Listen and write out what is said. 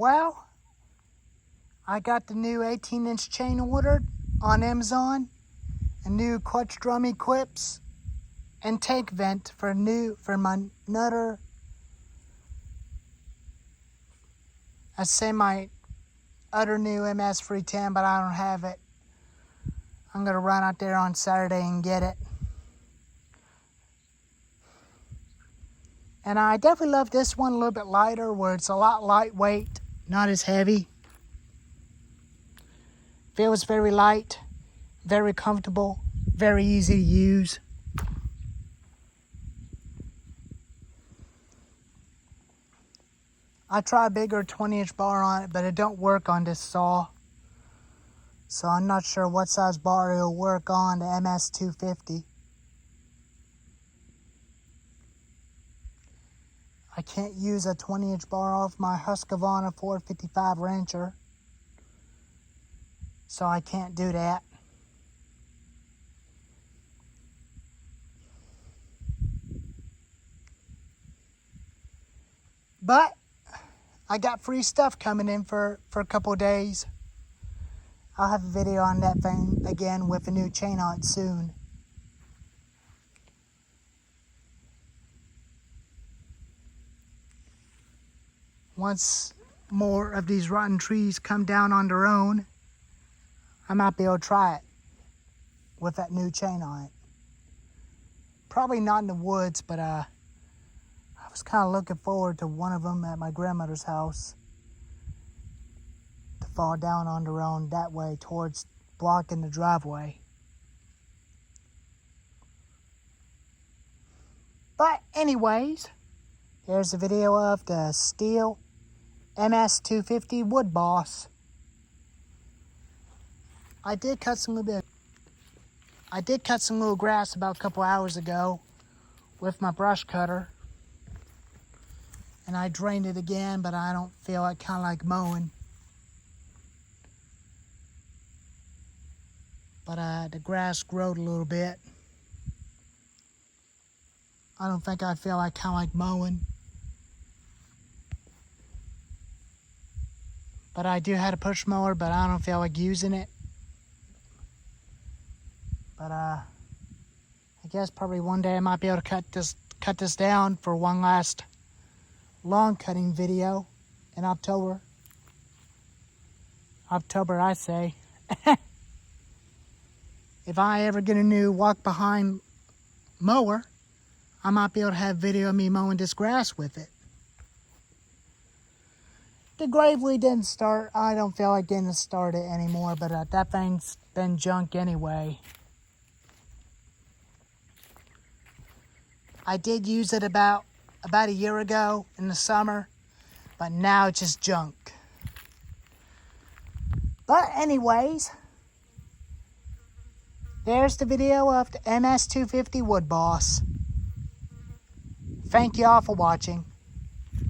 Well, I got the new 18-inch chain ordered on Amazon, and new clutch drum equips, and tank vent for my another, I say my other new MS 310, but I don't have it. I'm gonna run out there on Saturday and get it. And I definitely love this one a little bit lighter, where it's a lot lightweight, not as heavy. Feels very light, very comfortable, very easy to use. I tried a bigger 20-inch bar on it, but it don't work on this saw. So I'm not sure what size bar it'll work on the MS 250. I can't use a 20-inch bar off my Husqvarna 455 Rancher, so I can't do that. But I got free stuff coming in for a couple of days. I'll have a video on that thing again with a new chain on it soon. Once more of these rotten trees come down on their own, I might be able to try it with that new chain on it. Probably not in the woods, but I was kind of looking forward to one of them at my grandmother's house to fall down on their own that way towards blocking the driveway. But anyways, here's a video of the stihl MS 250 Wood Boss. I did cut some little grass about a couple hours ago with my brush cutter, and I drained it again, but I don't feel like mowing. But the grass growed a little bit. I don't think I feel like mowing. But I do have a push mower, but I don't feel like using it. But I guess probably one day I might be able to cut this down for one last lawn cutting video in October. October, I say. If I ever get a new walk behind mower, I might be able to have video of me mowing this grass with it. The Gravely didn't start. I don't feel like getting to start it anymore, but that thing's been junk anyway. I did use it about a year ago in the summer, but now it's just junk. But anyways, there's the video of the MS 250 Wood Boss. Thank you all for watching.